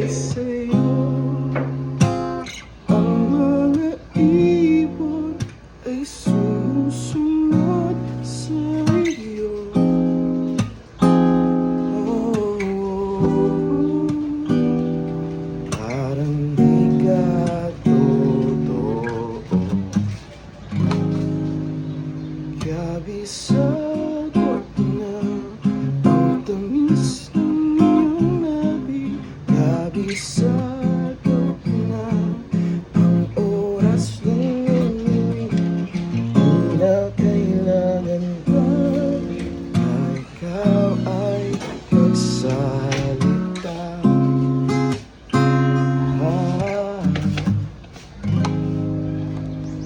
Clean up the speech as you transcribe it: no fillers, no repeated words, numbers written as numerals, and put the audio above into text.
sa'yo. Ang mga ibon ay sumusunod sa'yo. Parang di ka totoo. Kabisado na ang tamis ng iyong labi. Kabisado na ang oras ng iyong di na kailangan pa na ikaw ay magsama.